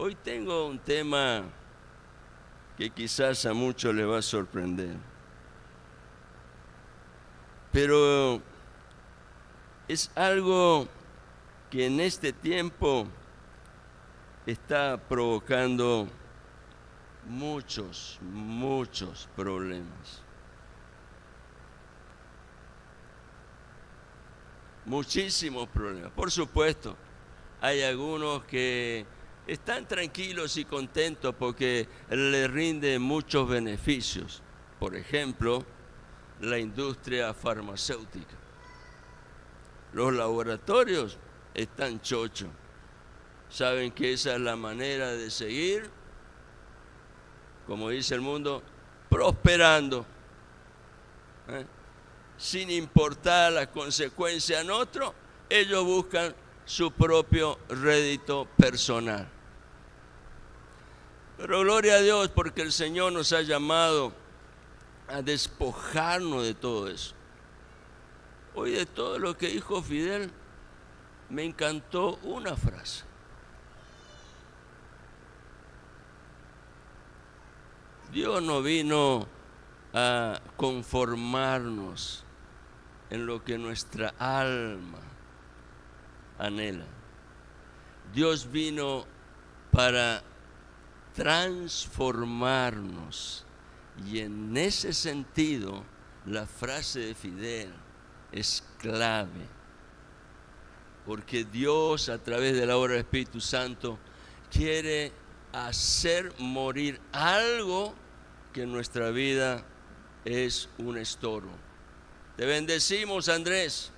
Hoy tengo un tema que quizás a muchos les va a sorprender, pero es algo que en este tiempo está provocando muchos problemas. Muchísimos problemas. Por supuesto, hay algunos que están tranquilos y contentos porque les rinde muchos beneficios. Por ejemplo, la industria farmacéutica. Los laboratorios están chochos. Saben que esa es la manera de seguir, como dice el mundo, prosperando, sin importar las consecuencias en otro, ellos buscan su propio rédito personal. Pero gloria a Dios porque el Señor nos ha llamado a despojarnos de todo eso. Hoy de todo lo que dijo Fidel, me encantó una frase. Dios no vino a conformarnos en lo que nuestra alma anhela. Dios vino para transformarnos. Y en ese sentido, la frase de Fidel es clave. Porque Dios, a través de la obra del Espíritu Santo, quiere hacer morir algo que en nuestra vida es un estorbo. Te bendecimos, Andrés.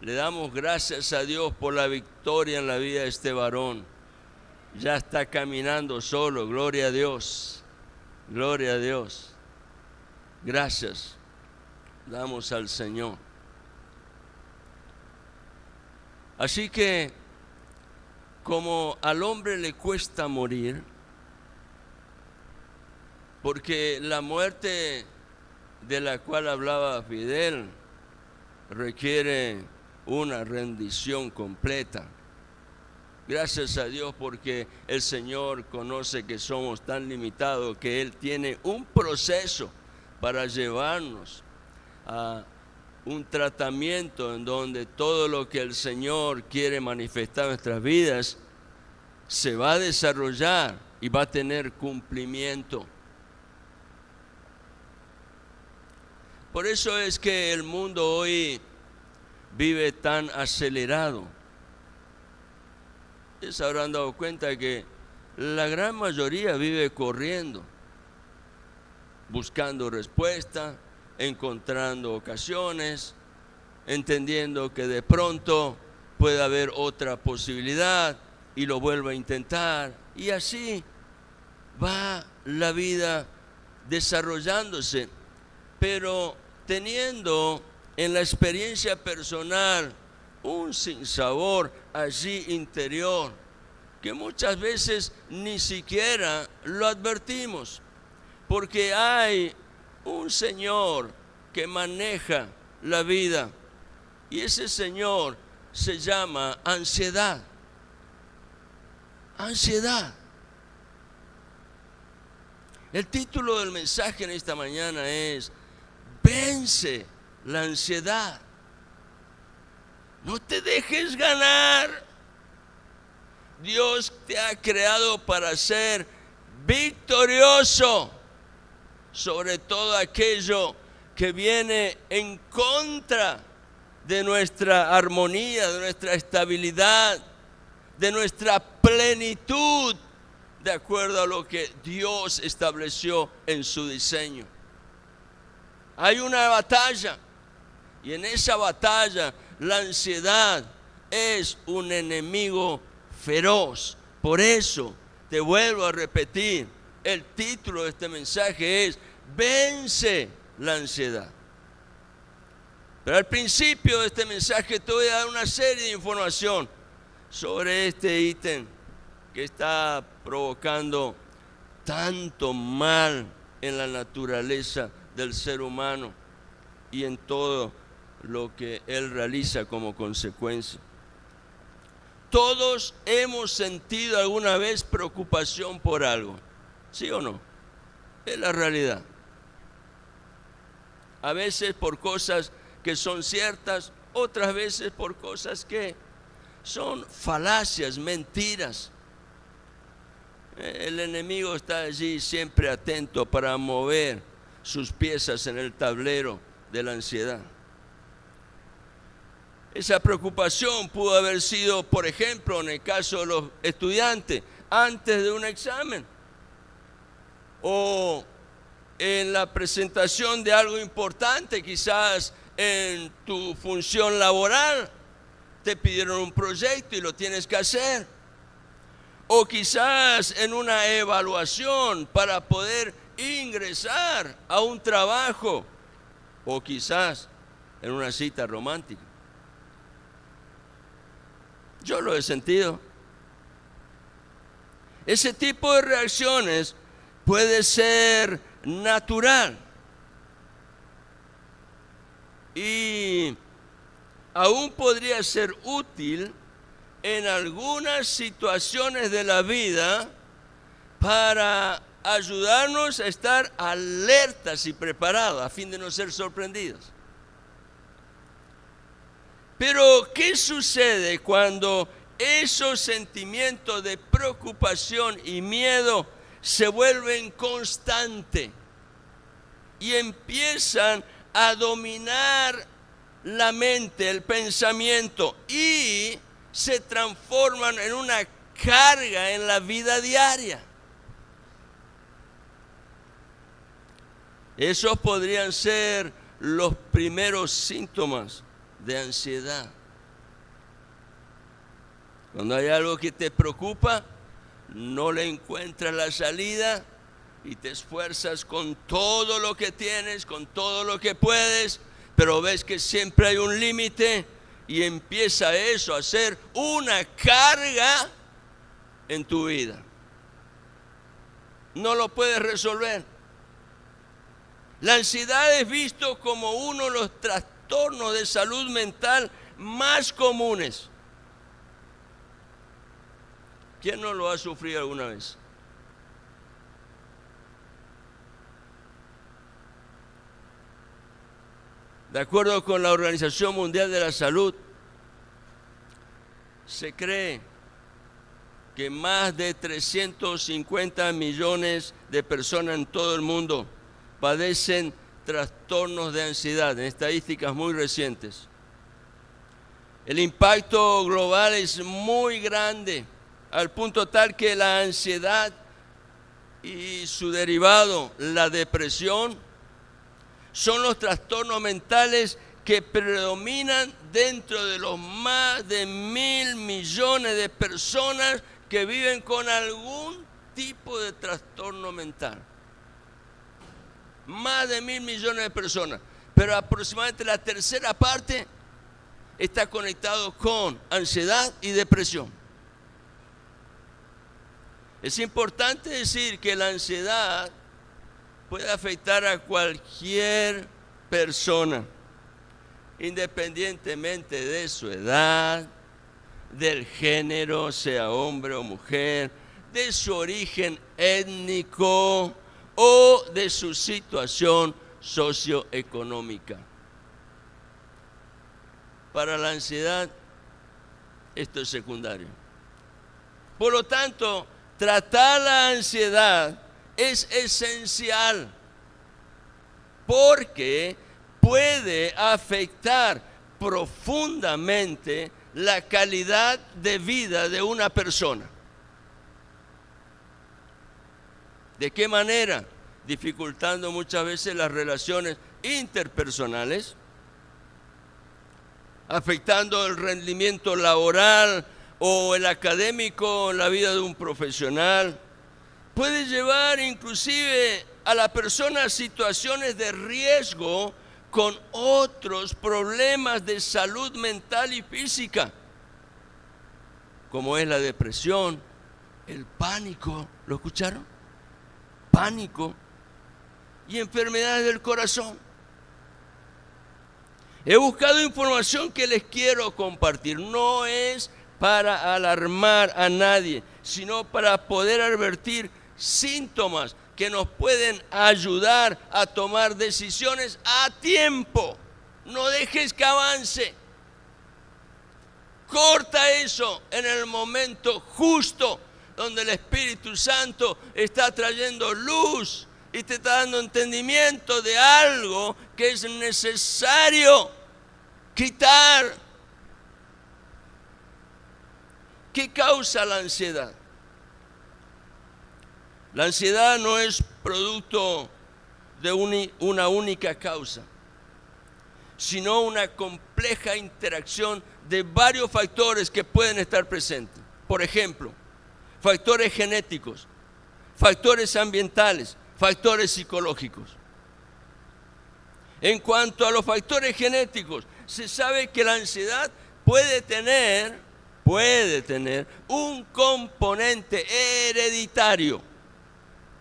Le damos gracias a Dios por la victoria en la vida de este varón. Ya está caminando solo, gloria a Dios. Gloria a Dios. Gracias damos al Señor. Así que, como al hombre le cuesta morir, porque la muerte de la cual hablaba Fidel requiere una rendición completa. Gracias a Dios porque el Señor conoce que somos tan limitados que Él tiene un proceso para llevarnos a un tratamiento en donde todo lo que el Señor quiere manifestar en nuestras vidas se va a desarrollar y va a tener cumplimiento. Por eso es que el mundo hoy vive tan acelerado. Ustedes se habrán dado cuenta que la gran mayoría vive corriendo, buscando respuesta, encontrando ocasiones, entendiendo que de pronto puede haber otra posibilidad y lo vuelve a intentar. Y así va la vida desarrollándose, pero teniendo en la experiencia personal un sinsabor allí interior que muchas veces ni siquiera lo advertimos, porque hay un Señor que maneja la vida y ese Señor se llama ansiedad. Ansiedad. El título del mensaje en esta mañana es: vence la ansiedad. No te dejes ganar. Dios te ha creado para ser victorioso sobre todo aquello que viene en contra de nuestra armonía, de nuestra estabilidad, de nuestra plenitud, de acuerdo a lo que Dios estableció en su diseño. Hay una batalla, y en esa batalla la ansiedad es un enemigo feroz. Por eso te vuelvo a repetir, el título de este mensaje es: vence la ansiedad. Pero al principio de este mensaje te voy a dar una serie de información sobre este ítem que está provocando tanto mal en la naturaleza del ser humano y en todo lo que él realiza como consecuencia. Todos hemos sentido alguna vez preocupación por algo. ¿Sí o no? Es la realidad. A veces por cosas que son ciertas, otras veces por cosas que son falacias, mentiras. El enemigo está allí siempre atento para mover sus piezas en el tablero de la ansiedad. Esa preocupación pudo haber sido, por ejemplo, en el caso de los estudiantes, antes de un examen, o en la presentación de algo importante, quizás en tu función laboral, te pidieron un proyecto y lo tienes que hacer, o quizás en una evaluación para poder ingresar a un trabajo, o quizás en una cita romántica. Yo lo he sentido. Ese tipo de reacciones puede ser natural y aún podría ser útil en algunas situaciones de la vida para ayudarnos a estar alertas y preparados a fin de no ser sorprendidos. Pero, ¿qué sucede cuando esos sentimientos de preocupación y miedo se vuelven constantes y empiezan a dominar la mente, el pensamiento, y se transforman en una carga en la vida diaria? Esos podrían ser los primeros síntomas de ansiedad. Cuando hay algo que te preocupa, no le encuentras la salida y te esfuerzas con todo lo que tienes, con todo lo que puedes, pero ves que siempre hay un límite y empieza eso a ser una carga en tu vida. No lo puedes resolver. La ansiedad es visto como uno de los trastornos de salud mental más comunes. ¿Quién no lo ha sufrido alguna vez? De acuerdo con la Organización Mundial de la Salud, se cree que más de 350 millones de personas en todo el mundo padecen trastornos de ansiedad, en estadísticas muy recientes. El impacto global es muy grande, al punto tal que la ansiedad y su derivado, la depresión, son los trastornos mentales que predominan dentro de los más de 1.000 millones de personas que viven con algún tipo de trastorno mental. Más de 1.000 millones de personas, pero aproximadamente la tercera parte está conectado con ansiedad y depresión. Es importante decir que la ansiedad puede afectar a cualquier persona, independientemente de su edad, del género, sea hombre o mujer, de su origen étnico o de su situación socioeconómica. Para la ansiedad, esto es secundario. Por lo tanto, tratar la ansiedad es esencial porque puede afectar profundamente la calidad de vida de una persona. ¿De qué manera? Dificultando muchas veces las relaciones interpersonales, afectando el rendimiento laboral o el académico en la vida de un profesional. Puede llevar inclusive a la persona a situaciones de riesgo con otros problemas de salud mental y física, como es la depresión, el pánico. ¿Lo escucharon? Pánico y enfermedades del corazón. He buscado información que les quiero compartir. No es para alarmar a nadie, sino para poder advertir síntomas que nos pueden ayudar a tomar decisiones a tiempo. No dejes que avance. Corta eso en el momento justo, donde el Espíritu Santo está trayendo luz y te está dando entendimiento de algo que es necesario quitar. ¿Qué causa la ansiedad? La ansiedad no es producto de una única causa, sino una compleja interacción de varios factores que pueden estar presentes. Por ejemplo, factores genéticos, factores ambientales, factores psicológicos. En cuanto a los factores genéticos, se sabe que la ansiedad puede tener un componente hereditario.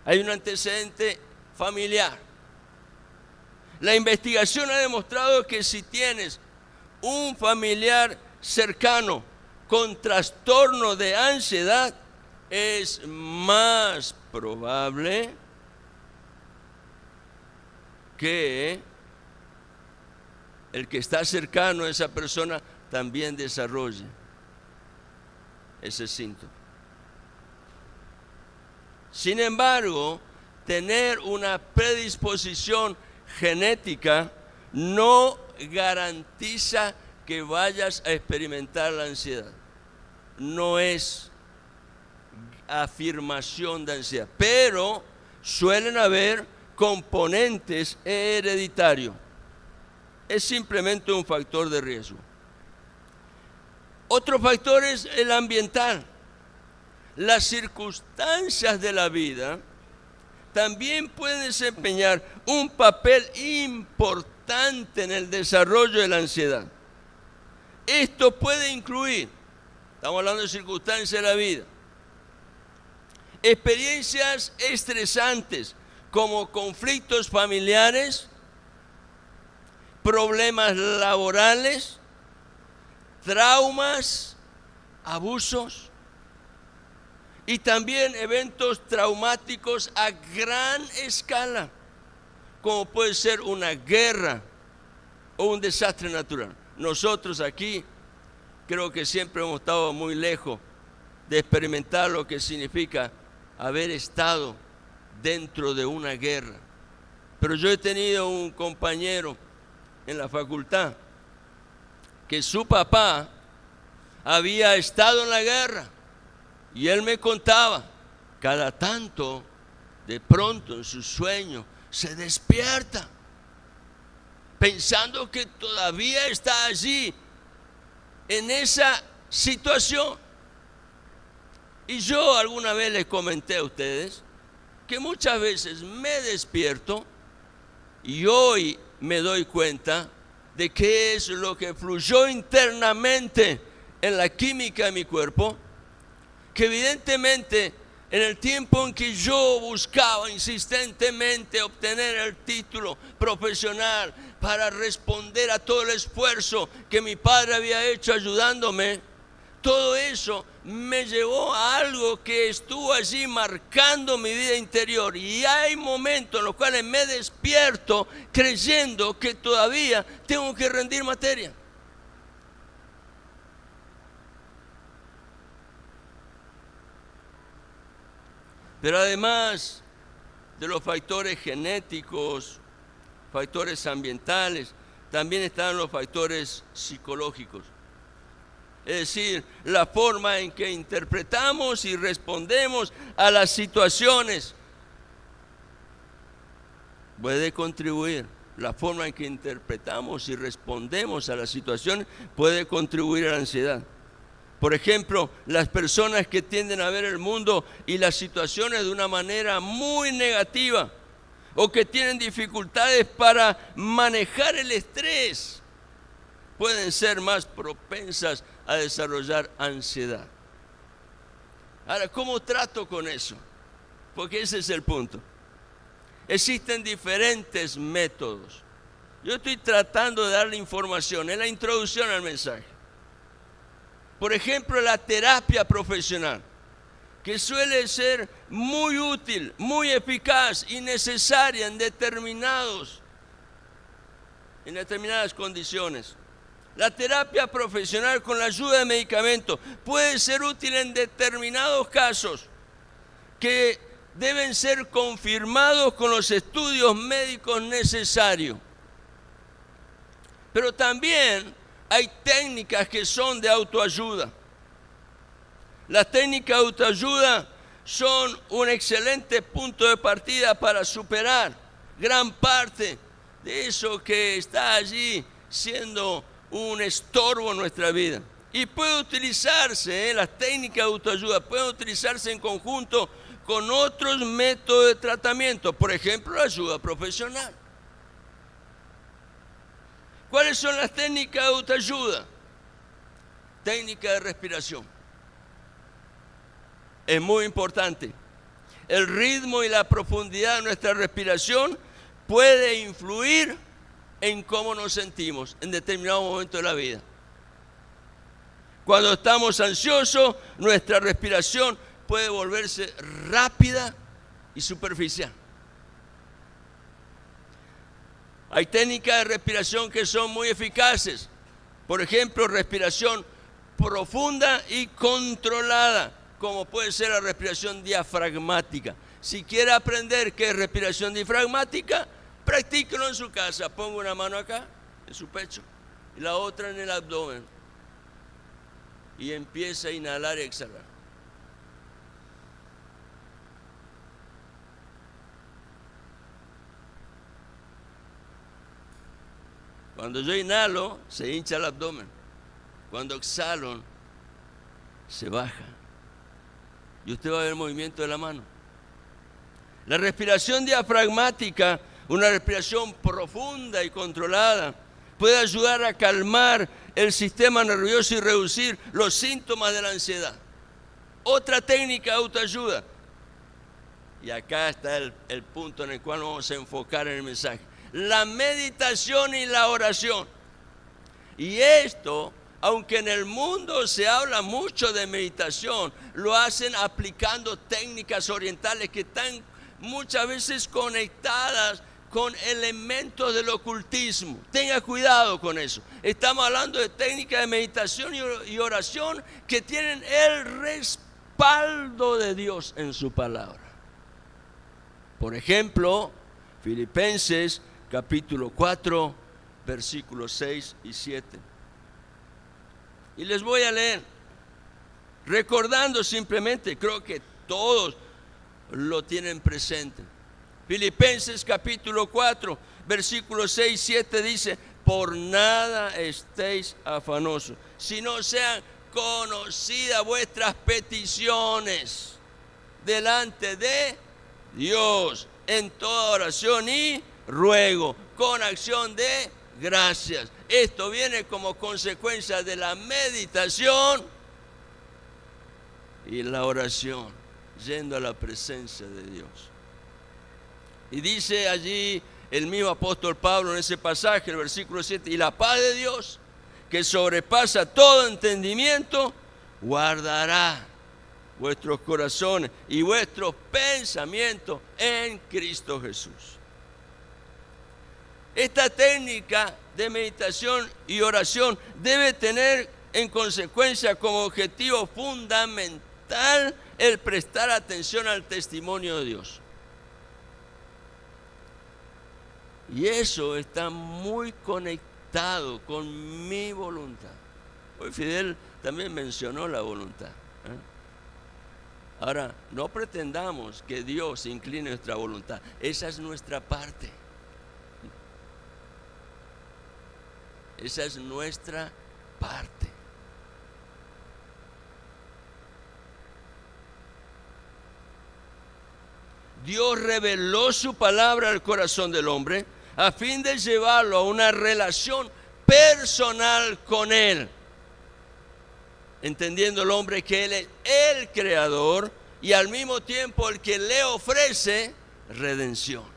Hay un antecedente familiar. La investigación ha demostrado que si tienes un familiar cercano con trastorno de ansiedad, es más probable que el que está cercano a esa persona también desarrolle ese síntoma. Sin embargo, tener una predisposición genética no garantiza que vayas a experimentar la ansiedad. No es afirmación de ansiedad, pero suelen haber componentes hereditarios. Es simplemente un factor de riesgo. Otro factor es el ambiental. Las circunstancias de la vida también pueden desempeñar un papel importante en el desarrollo de la ansiedad. Esto puede incluir, estamos hablando de circunstancias de la vida, experiencias estresantes como conflictos familiares, problemas laborales, traumas, abusos y también eventos traumáticos a gran escala, como puede ser una guerra o un desastre natural. Nosotros aquí creo que siempre hemos estado muy lejos de experimentar lo que significa haber estado dentro de una guerra. Pero yo he tenido un compañero en la facultad que su papá había estado en la guerra y él me contaba, cada tanto, de pronto en su sueño, se despierta pensando que todavía está allí en esa situación. Y yo alguna vez les comenté a ustedes que muchas veces me despierto y hoy me doy cuenta de qué es lo que fluyó internamente en la química de mi cuerpo, que evidentemente en el tiempo en que yo buscaba insistentemente obtener el título profesional para responder a todo el esfuerzo que mi padre había hecho ayudándome, todo eso me llevó a algo que estuvo allí marcando mi vida interior. Y hay momentos en los cuales me despierto creyendo que todavía tengo que rendir materia. Pero además de los factores genéticos, factores ambientales, también están los factores psicológicos. Es decir, la forma en que interpretamos y respondemos a las situaciones puede contribuir. La forma en que interpretamos y respondemos a las situaciones puede contribuir a la ansiedad. Por ejemplo, las personas que tienden a ver el mundo y las situaciones de una manera muy negativa o que tienen dificultades para manejar el estrés pueden ser más propensas a desarrollar ansiedad. Ahora, ¿cómo trato con eso? Porque ese es el punto. Existen diferentes métodos. Yo estoy tratando de darle información, es la introducción al mensaje. Por ejemplo, la terapia profesional, que suele ser muy útil, muy eficaz y necesaria en determinadas condiciones. La terapia profesional con la ayuda de medicamentos puede ser útil en determinados casos que deben ser confirmados con los estudios médicos necesarios. Pero también hay técnicas que son de autoayuda. Las técnicas de autoayuda son un excelente punto de partida para superar gran parte de eso que está allí siendo un estorbo en nuestra vida. Y puede utilizarse, las técnicas de autoayuda pueden utilizarse en conjunto con otros métodos de tratamiento, por ejemplo, la ayuda profesional. ¿Cuáles son las técnicas de autoayuda? Técnica de respiración. Es muy importante. El ritmo y la profundidad de nuestra respiración puede influir en cómo nos sentimos en determinado momento de la vida. Cuando estamos ansiosos, nuestra respiración puede volverse rápida y superficial. Hay técnicas de respiración que son muy eficaces. Por ejemplo, respiración profunda y controlada, como puede ser la respiración diafragmática. Si quiere aprender qué es respiración diafragmática, practíquelo en su casa. Ponga una mano acá, en su pecho, y la otra en el abdomen. Y empieza a inhalar y exhalar. Cuando yo inhalo, se hincha el abdomen. Cuando exhalo, se baja. Y usted va a ver el movimiento de la mano. La respiración diafragmática, una respiración profunda y controlada, puede ayudar a calmar el sistema nervioso y reducir los síntomas de la ansiedad. Otra técnica de autoayuda. Y acá está el punto en el cual vamos a enfocar en el mensaje. La meditación y la oración. Y esto, aunque en el mundo se habla mucho de meditación, lo hacen aplicando técnicas orientales que están muchas veces conectadas con elementos del ocultismo. Tenga cuidado con eso. Estamos hablando de técnicas de meditación y oración que tienen el respaldo de Dios en su palabra. Por ejemplo, Filipenses capítulo 4, versículos 6 y 7. Y les voy a leer, recordando simplemente, creo que todos lo tienen presente. Filipenses capítulo 4, versículos 6 y 7 dice: por nada estéis afanosos, sino sean conocidas vuestras peticiones delante de Dios en toda oración y ruego, con acción de gracias. Esto viene como consecuencia de la meditación y la oración, yendo a la presencia de Dios. Y dice allí el mismo apóstol Pablo en ese pasaje, el versículo 7, y la paz de Dios, que sobrepasa todo entendimiento, guardará vuestros corazones y vuestros pensamientos en Cristo Jesús. Esta técnica de meditación y oración debe tener en consecuencia como objetivo fundamental el prestar atención al testimonio de Dios. Y eso está muy conectado con mi voluntad. Hoy Fidel también mencionó la voluntad. Ahora, no pretendamos que Dios incline nuestra voluntad. Esa es nuestra parte. Esa es nuestra parte. Dios reveló su palabra al corazón del hombre a fin de llevarlo a una relación personal con Él, entendiendo el hombre que Él es el creador y al mismo tiempo el que le ofrece redención.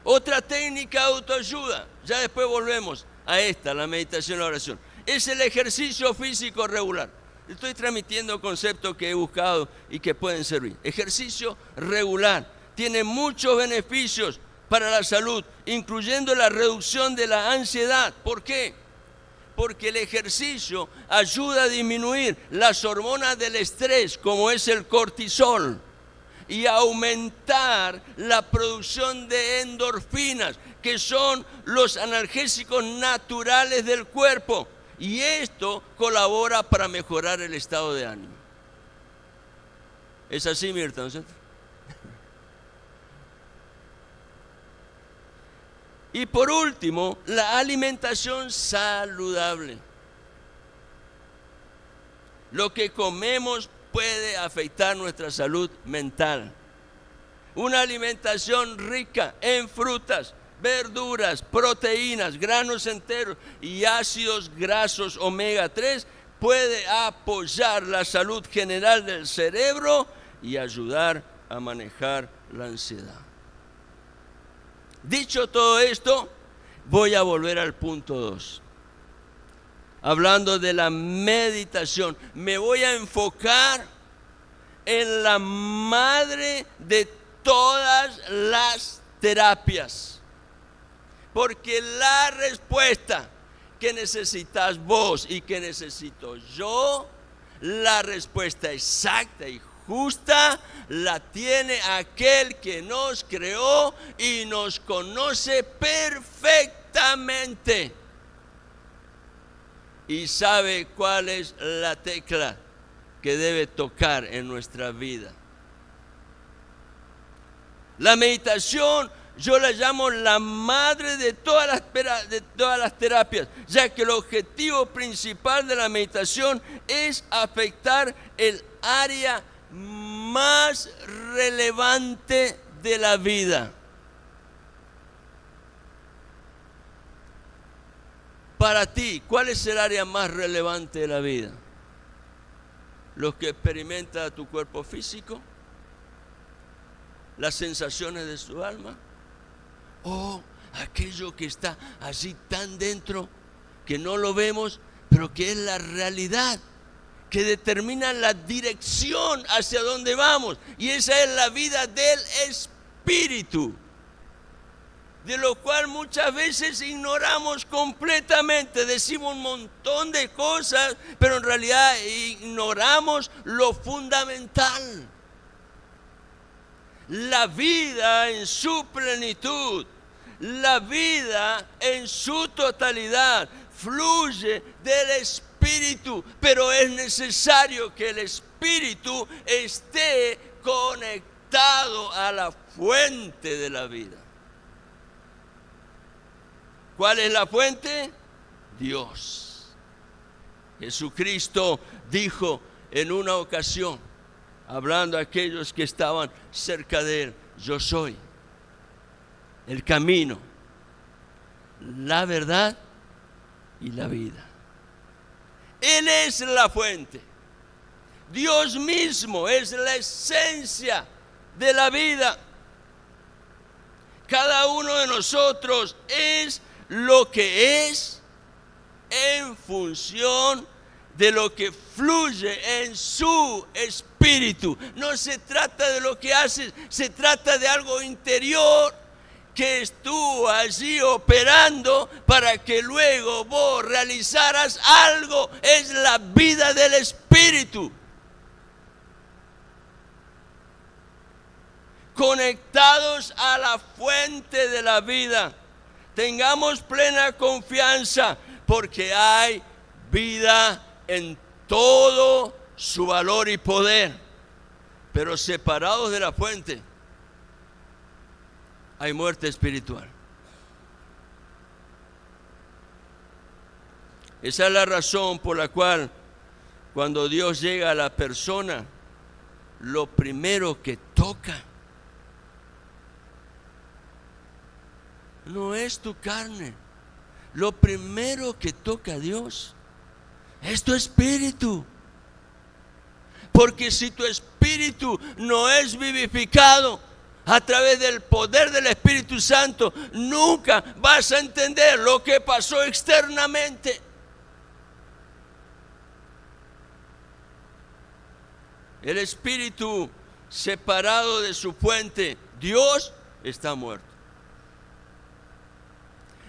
Otra técnica de autoayuda, ya después volvemos, a esta, la meditación y la oración. Es el ejercicio físico regular. Estoy transmitiendo conceptos que he buscado y que pueden servir. Ejercicio regular tiene muchos beneficios para la salud, incluyendo la reducción de la ansiedad. ¿Por qué? Porque el ejercicio ayuda a disminuir las hormonas del estrés, como es el cortisol, y a aumentar la producción de endorfinas, que son los analgésicos naturales del cuerpo. Y esto colabora para mejorar el estado de ánimo. ¿Es así, Mirta, no es cierto? Y por último, la alimentación saludable. Lo que comemos puede afectar nuestra salud mental. Una alimentación rica en frutas, verduras, proteínas, granos enteros y ácidos grasos omega 3 puede apoyar la salud general del cerebro y ayudar a manejar la ansiedad. Dicho todo esto, voy a volver al punto 2. Hablando de la meditación, me voy a enfocar en la madre de todas las terapias. Porque la respuesta que necesitas vos y que necesito yo, la respuesta exacta y justa la tiene aquel que nos creó y nos conoce perfectamente. Y sabe cuál es la tecla que debe tocar en nuestra vida. La meditación yo la llamo la madre de todas las terapias, ya que el objetivo principal de la meditación es afectar el área más relevante de la vida. Para ti, ¿cuál es el área más relevante de la vida? ¿Los que experimenta tu cuerpo físico? ¿Las sensaciones de su alma? ¿O aquello que está allí tan dentro que no lo vemos, pero que es la realidad, que determina la dirección hacia donde vamos? Y esa es la vida del espíritu, de lo cual muchas veces ignoramos completamente. Decimos un montón de cosas, pero en realidad ignoramos lo fundamental. La vida en su plenitud, la vida en su totalidad, fluye del espíritu, pero es necesario que el espíritu esté conectado a la fuente de la vida. ¿Cuál es la fuente? Dios. Jesucristo dijo en una ocasión, hablando a aquellos que estaban cerca de él: yo soy el camino, la verdad y la vida. Él es la fuente. Dios mismo es la esencia de la vida. Cada uno de nosotros es lo que es en función de lo que fluye en su espíritu. No se trata de lo que haces, se trata de algo interior que estuvo allí operando para que luego vos realizaras algo. Es la vida del espíritu. Conectados a la fuente de la vida, tengamos plena confianza, porque hay vida en todo su valor y poder, pero separados de la fuente hay muerte espiritual. Esa es la razón por la cual cuando Dios llega a la persona, lo primero que toca no es tu carne. Lo primero que toca a Dios es tu espíritu. Porque si tu espíritu no es vivificado, a través del poder del Espíritu Santo, nunca vas a entender lo que pasó externamente. El espíritu separado de su fuente, Dios, está muerto.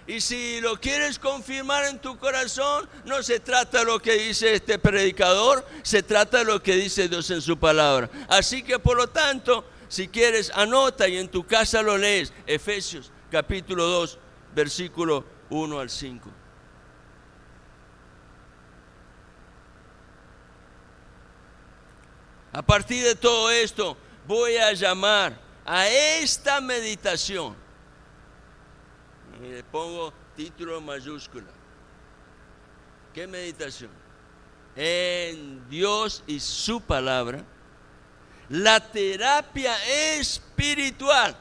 Y si lo quieres confirmar en tu corazón, no se trata de lo que dice este predicador, se trata de lo que dice Dios en su palabra. Así que por lo tanto, si quieres, anota y en tu casa lo lees. Efesios capítulo 2, versículo 1 al 5. A partir de todo esto, voy a llamar a esta meditación, y le pongo título mayúscula. ¿Qué meditación? En Dios y su palabra, la terapia espiritual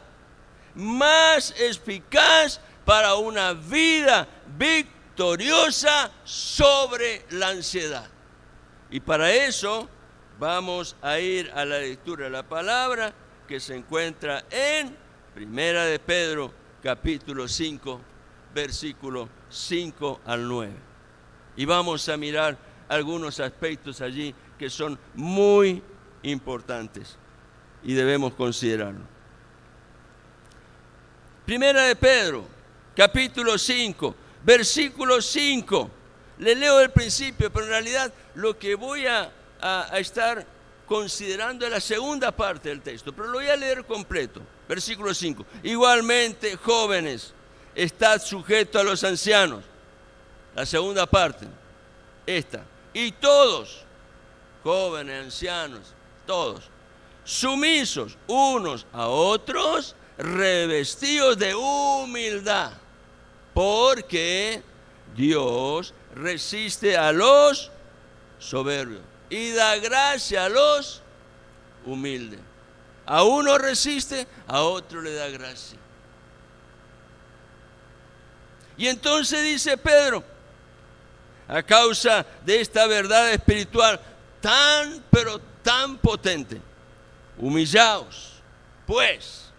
más eficaz para una vida victoriosa sobre la ansiedad. Y para eso vamos a ir a la lectura de la palabra que se encuentra en Primera de Pedro, capítulo 5, versículo 5 al 9. Y vamos a mirar algunos aspectos allí que son muy importantes y debemos considerarlo. Primera de Pedro, capítulo 5, versículo 5. Le leo el principio, pero en realidad lo que voy a estar considerando es la segunda parte del texto, pero lo voy a leer completo. Versículo 5. Igualmente, jóvenes, estad sujetos a los ancianos. La segunda parte, esta. Y todos, jóvenes, ancianos, todos, sumisos unos a otros, revestidos de humildad, porque Dios resiste a los soberbios y da gracia a los humildes. A uno resiste, a otro le da gracia. Y entonces dice Pedro, a causa de esta verdad espiritual tan, pero tan potente, humillaos, pues,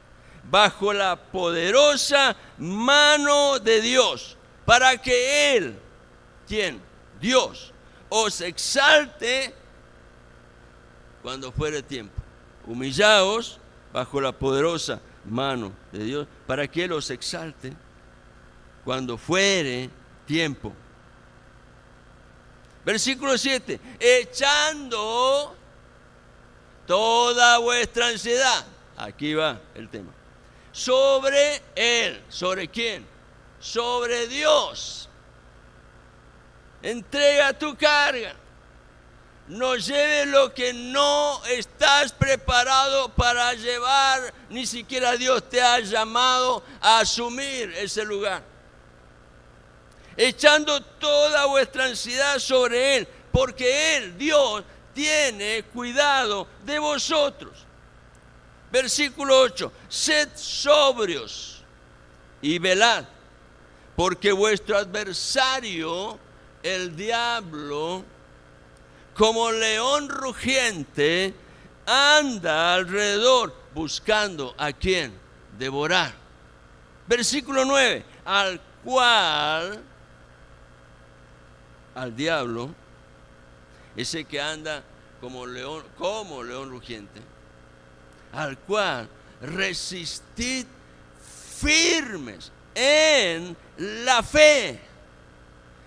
bajo la poderosa mano de Dios, para que Él, ¿quién? Dios, os exalte cuando fuere tiempo. Humillaos bajo la poderosa mano de Dios, para que Él os exalte cuando fuere tiempo. Versículo 7. Echando toda vuestra ansiedad. Aquí va el tema. Sobre Él. ¿Sobre quién? Sobre Dios. Entrega tu carga. No lleves lo que no estás preparado para llevar. Ni siquiera Dios te ha llamado a asumir ese lugar. Echando toda vuestra ansiedad sobre Él, porque Él, Dios, tiene cuidado de vosotros. Versículo 8. Sed sobrios y velad, porque vuestro adversario, el diablo, como león rugiente, anda alrededor buscando a quien devorar. Versículo 9. Al diablo, ese que anda como león rugiente, al cual resistid firmes en la fe,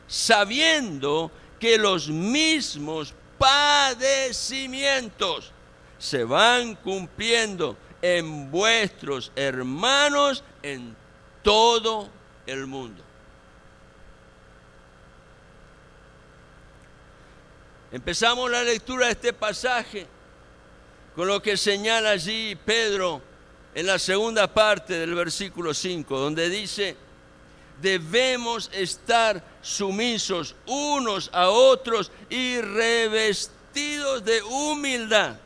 sabiendo que los mismos padecimientos se van cumpliendo en vuestros hermanos en todo el mundo. Empezamos la lectura de este pasaje con lo que señala allí Pedro en la segunda parte del versículo 5, donde dice: debemos estar sumisos unos a otros y revestidos de humildad,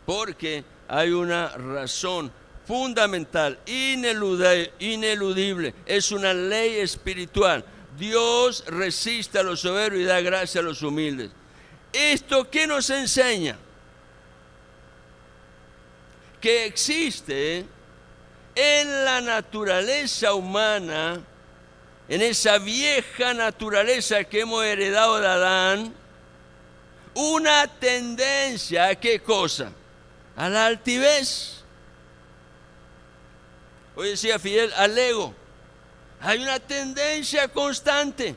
porque hay una razón fundamental, ineludible, es una ley espiritual. Dios resiste a los soberbios y da gracia a los humildes. ¿Esto qué nos enseña? que existe en la naturaleza humana, en esa vieja naturaleza que hemos heredado de Adán, una tendencia a ¿qué cosa? A la altivez. Hoy decía Fidel, al ego. Hay una tendencia constante.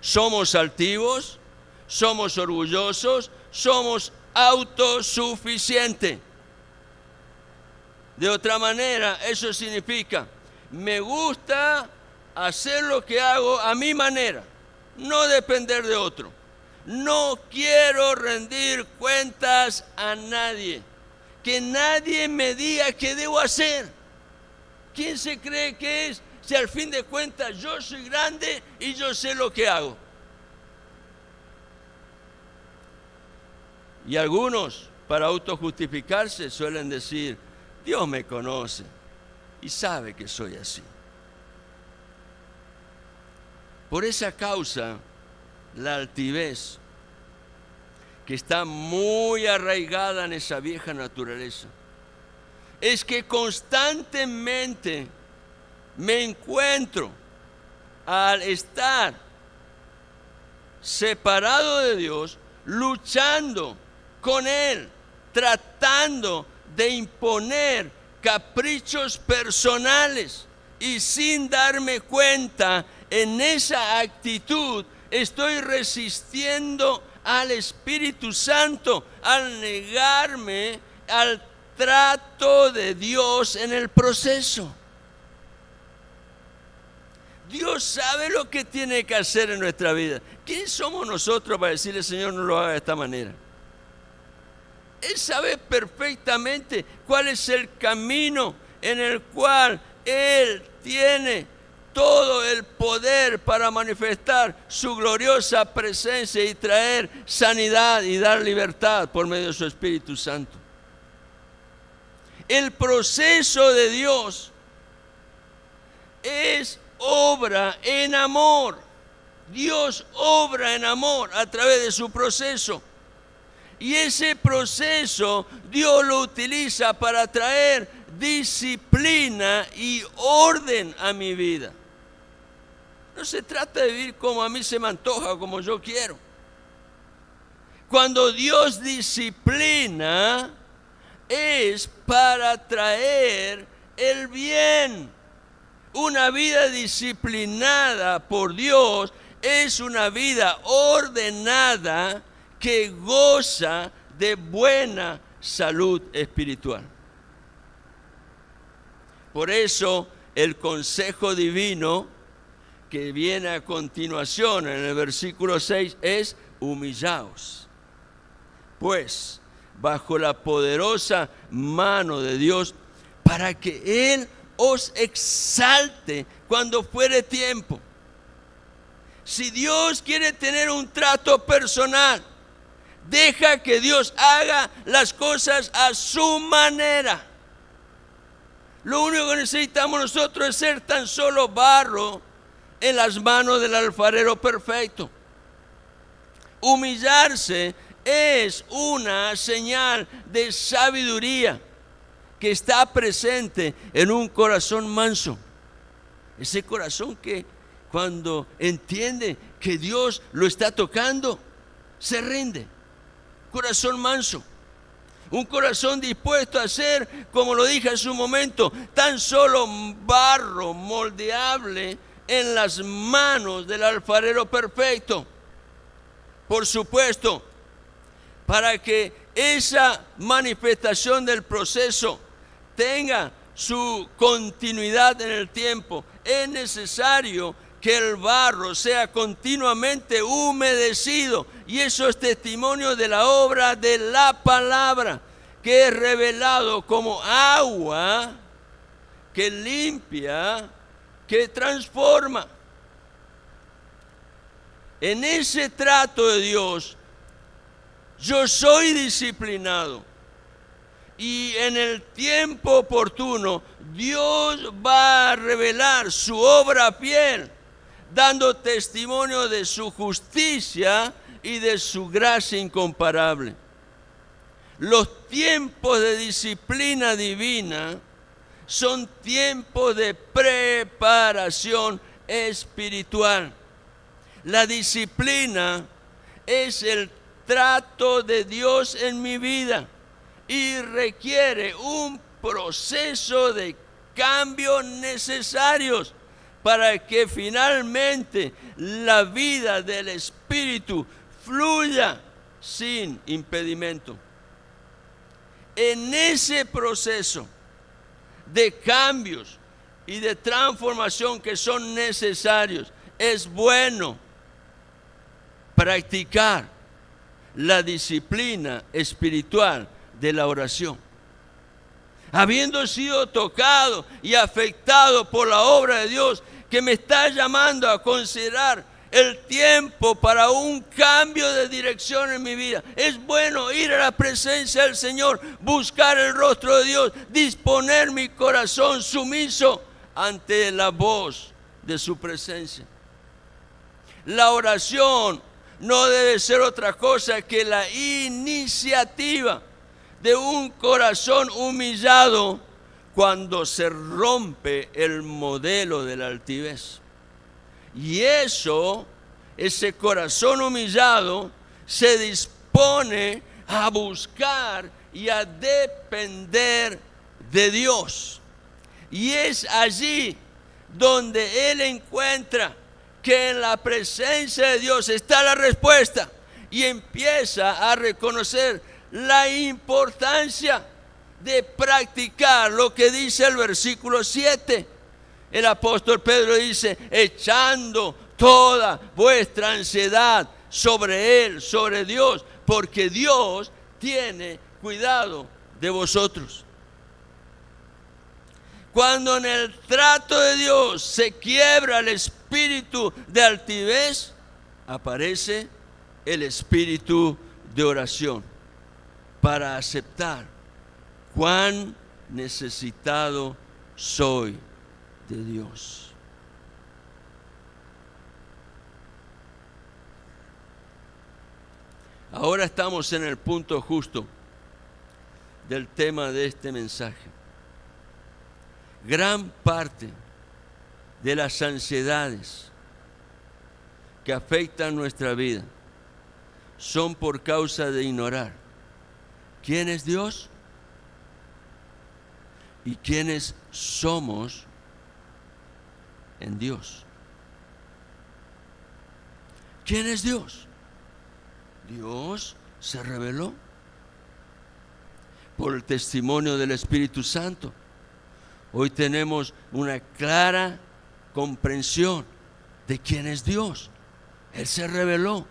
Somos altivos, somos orgullosos, somos autosuficientes. De otra manera, eso significa, me gusta hacer lo que hago a mi manera, no depender de otro. No quiero rendir cuentas a nadie. Que nadie me diga qué debo hacer. ¿Quién se cree que es? Si al fin de cuentas yo soy grande y yo sé lo que hago. Y algunos, para autojustificarse, suelen decir, Dios me conoce y sabe que soy así. Por esa causa, la altivez, que está muy arraigada en esa vieja naturaleza, es que constantemente me encuentro, al estar separado de Dios, luchando con Él, tratando de imponer caprichos personales, y sin darme cuenta, en esa actitud estoy resistiendo al Espíritu Santo, al negarme al trato de Dios en el proceso. Dios sabe lo que tiene que hacer en nuestra vida. ¿Quién somos nosotros para decirle, Señor, no lo haga de esta manera? Él sabe perfectamente cuál es el camino en el cual Él tiene todo el poder para manifestar su gloriosa presencia y traer sanidad y dar libertad por medio de su Espíritu Santo. El proceso de Dios es obra en amor. Dios obra en amor a través de su proceso. Y ese proceso Dios lo utiliza para traer disciplina y orden a mi vida. No se trata de vivir como a mí se me antoja, como yo quiero. Cuando Dios disciplina, es para traer el bien. Una vida disciplinada por Dios es una vida ordenada que goza de buena salud espiritual. Por eso el consejo divino que viene a continuación en el versículo 6 es: humillaos, pues, bajo la poderosa mano de Dios, para que Él os exalte cuando fuere tiempo. Si Dios quiere tener un trato personal, deja que Dios haga las cosas a su manera. Lo único que necesitamos nosotros es ser tan solo barro en las manos del alfarero perfecto. Humillarse es una señal de sabiduría que está presente en un corazón manso. Ese corazón que cuando entiende que Dios lo está tocando, se rinde. Corazón manso. Un corazón dispuesto a ser, como lo dije hace un momento, tan solo barro moldeable en las manos del alfarero perfecto. Por supuesto, para que esa manifestación del proceso tenga su continuidad en el tiempo, es necesario que el barro sea continuamente humedecido, y eso es testimonio de la obra de la palabra, que es revelado como agua que limpia, que transforma. En ese trato de Dios, yo soy disciplinado, y en el tiempo oportuno Dios va a revelar su obra fiel, dando testimonio de su justicia y de su gracia incomparable. Los tiempos de disciplina divina son tiempos de preparación espiritual. La disciplina es el trato de Dios en mi vida y requiere un proceso de cambios necesarios para que finalmente la vida del Espíritu fluya sin impedimento. En ese proceso de cambios y de transformación que son necesarios, es bueno practicar la disciplina espiritual de la oración. Habiendo sido tocado y afectado por la obra de Dios, que me está llamando a considerar el tiempo para un cambio de dirección en mi vida. Es bueno ir a la presencia del Señor, buscar el rostro de Dios, disponer mi corazón sumiso ante la voz de su presencia. La oración no debe ser otra cosa que la iniciativa de un corazón humillado cuando se rompe el modelo de la altivez. Y ese corazón humillado se dispone a buscar y a depender de Dios. Y es allí donde él encuentra que en la presencia de Dios está la respuesta y empieza a reconocer la importancia de practicar lo que dice el versículo 7. El apóstol Pedro dice: echando toda vuestra ansiedad sobre Él, sobre Dios, porque Dios tiene cuidado de vosotros. Cuando en el trato de Dios se quiebra el espíritu de altivez, aparece el espíritu de oración para aceptar cuán necesitado soy de Dios. Ahora estamos en el punto justo del tema de este mensaje. Gran parte de las ansiedades que afectan nuestra vida son por causa de ignorar quién es Dios y quiénes somos en Dios. ¿Quién es Dios? Dios se reveló por el testimonio del Espíritu Santo. Hoy tenemos una clara comprensión de quién es Dios. Él se reveló.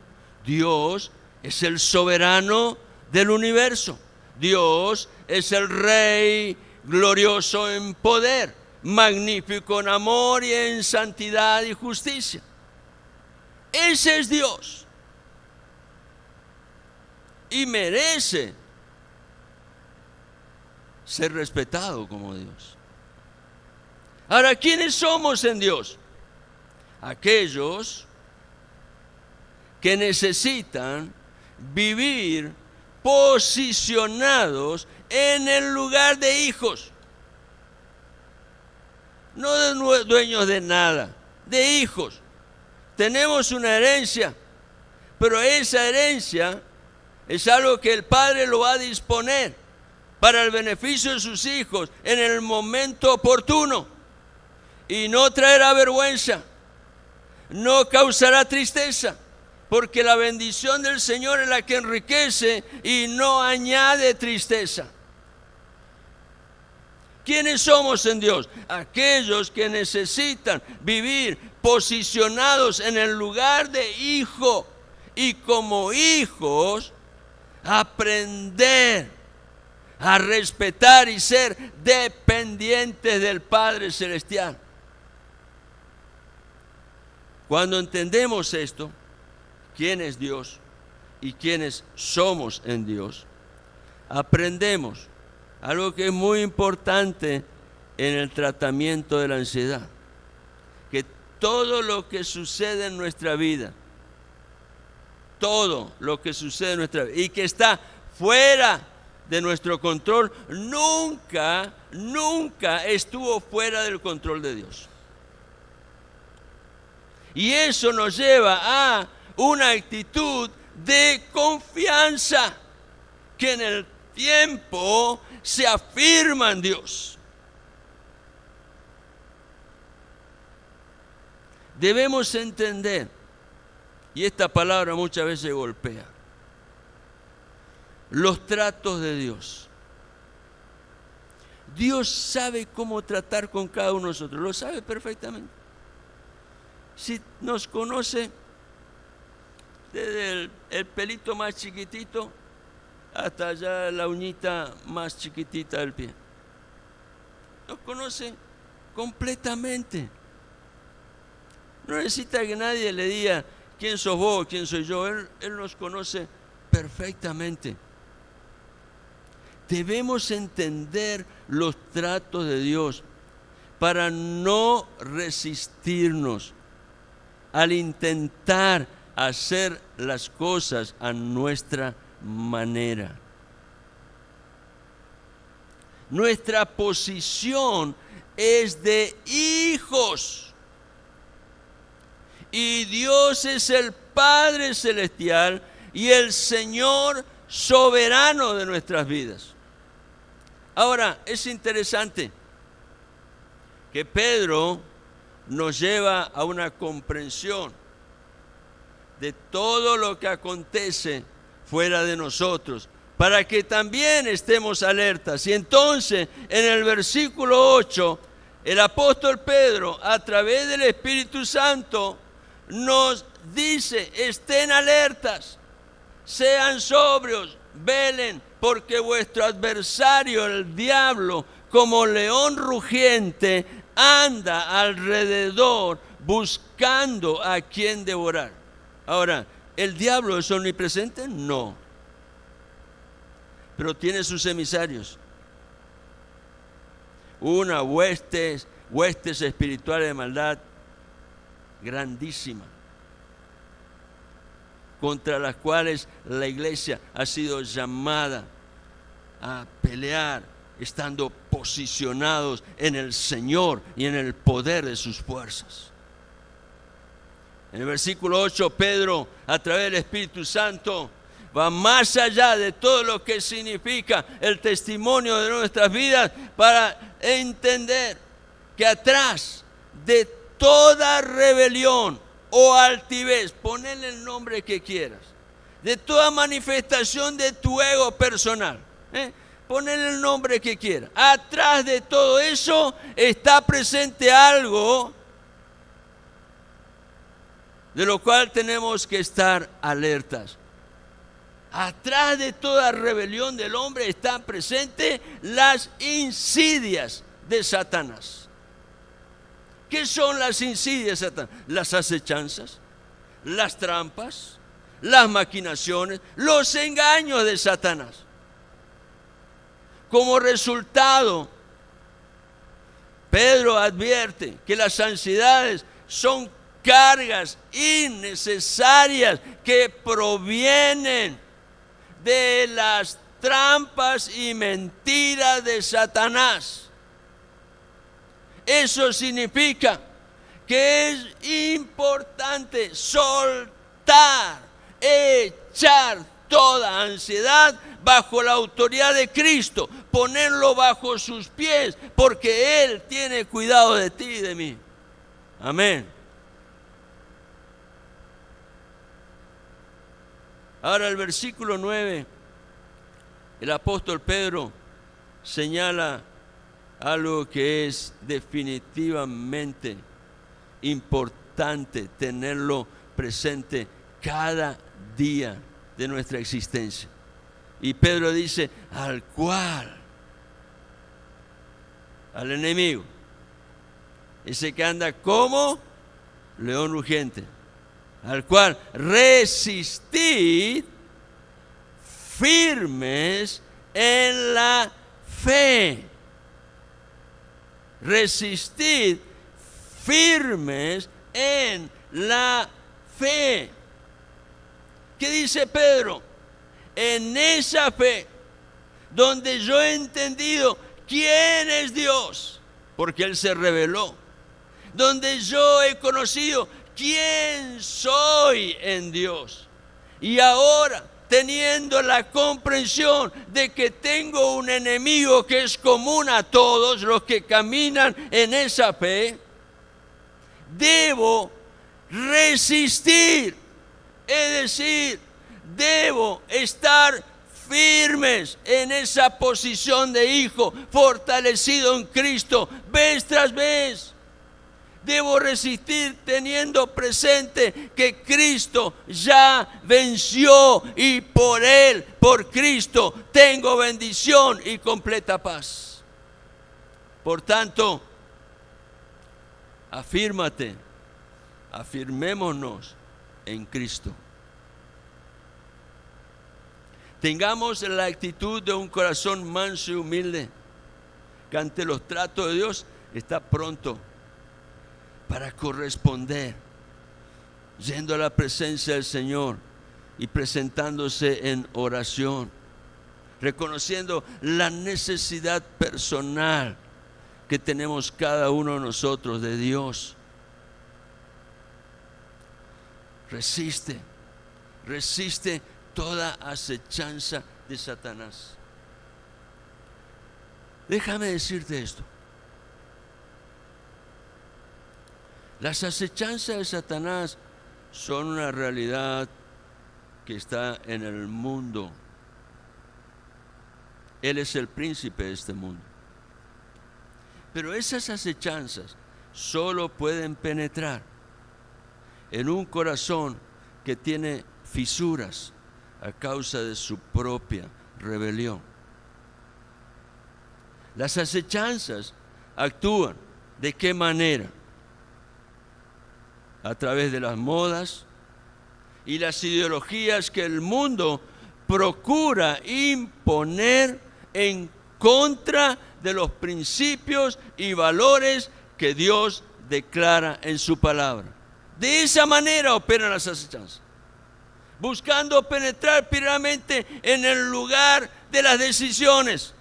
Dios es el soberano del universo. Dios es el Rey glorioso en poder, magnífico en amor y en santidad y justicia. Ese es Dios. Y merece ser respetado como Dios. Ahora, ¿quiénes somos en Dios? Aquellos que necesitan vivir posicionados en el lugar de hijos. No de dueños de nada, de hijos. Tenemos una herencia, pero esa herencia es algo que el Padre lo va a disponer para el beneficio de sus hijos en el momento oportuno. Y no traerá vergüenza, no causará tristeza, porque la bendición del Señor es la que enriquece y no añade tristeza. ¿Quiénes somos en Dios? Aquellos que necesitan vivir posicionados en el lugar de hijo y como hijos aprender a respetar y ser dependientes del Padre Celestial. Cuando entendemos esto, quién es Dios y quiénes somos en Dios, aprendemos algo que es muy importante en el tratamiento de la ansiedad, que todo lo que sucede en nuestra vida, todo lo que sucede en nuestra vida y que está fuera de nuestro control, nunca estuvo fuera del control de Dios. Y eso nos lleva a una actitud de confianza que en el tiempo se afirma en Dios. Debemos entender, y esta palabra muchas veces golpea, los tratos de Dios. Dios sabe cómo tratar con cada uno de nosotros, lo sabe perfectamente. Si nos conoce desde el pelito más chiquitito hasta allá la uñita más chiquitita del pie. Nos conoce completamente. No necesita que nadie le diga quién sos vos, quién soy yo. Él nos conoce perfectamente. Debemos entender los tratos de Dios para no resistirnos al intentar hacer las cosas a nuestra manera. Nuestra posición es de hijos. Y Dios es el Padre Celestial y el Señor soberano de nuestras vidas. Ahora, es interesante que Pedro nos lleva a una comprensión de todo lo que acontece fuera de nosotros, para que también estemos alertas. Y entonces, en el versículo 8, el apóstol Pedro, a través del Espíritu Santo, nos dice: estén alertas, sean sobrios, velen, porque vuestro adversario, el diablo, como león rugiente, anda alrededor buscando a quien devorar. Ahora, ¿el diablo es omnipresente? No. Pero tiene sus emisarios. Una huestes espirituales de maldad grandísima, contra las cuales la iglesia ha sido llamada a pelear, estando posicionados en el Señor y en el poder de sus fuerzas. En el versículo 8, Pedro, a través del Espíritu Santo, va más allá de todo lo que significa el testimonio de nuestras vidas, para entender que atrás de toda rebelión o altivez, ponle el nombre que quieras, de toda manifestación de tu ego personal, ponle el nombre que quieras, atrás de todo eso está presente algo de lo cual tenemos que estar alertas. Atrás de toda rebelión del hombre están presentes las insidias de Satanás. ¿Qué son las insidias de Satanás? Las acechanzas, las trampas, las maquinaciones, los engaños de Satanás. Como resultado, Pedro advierte que las ansiedades son cargas innecesarias que provienen de las trampas y mentiras de Satanás. Eso significa que es importante soltar, echar toda ansiedad bajo la autoridad de Cristo, ponerlo bajo sus pies, porque Él tiene cuidado de ti y de mí. Amén. Ahora el versículo 9, el apóstol Pedro señala algo que es definitivamente importante tenerlo presente cada día de nuestra existencia. Y Pedro dice: al enemigo, ese que anda como león rugiente, al cual resistid firmes en la fe. Resistid firmes en la fe. ¿Qué dice Pedro? En esa fe donde yo he entendido quién es Dios, porque Él se reveló, donde yo he conocido quién soy en Dios. Y ahora, teniendo la comprensión de que tengo un enemigo que es común a todos los que caminan en esa fe, debo resistir, es decir, debo estar firmes en esa posición de hijo, fortalecido en Cristo, vez tras vez. Debo resistir teniendo presente que Cristo ya venció y por Él, por Cristo, tengo bendición y completa paz. Por tanto, afírmate, afirmémonos en Cristo. Tengamos la actitud de un corazón manso y humilde, que ante los tratos de Dios está pronto para corresponder, yendo a la presencia del Señor y presentándose en oración, reconociendo la necesidad personal que tenemos cada uno de nosotros de Dios. Resiste toda acechanza de Satanás. Déjame decirte esto. Las acechanzas de Satanás son una realidad que está en el mundo. Él es el príncipe de este mundo. Pero esas acechanzas solo pueden penetrar en un corazón que tiene fisuras a causa de su propia rebelión. Las acechanzas actúan ¿de qué manera? A través de las modas y las ideologías que el mundo procura imponer en contra de los principios y valores que Dios declara en su palabra. De esa manera operan las acechanzas, buscando penetrar primeramente en el lugar de las decisiones,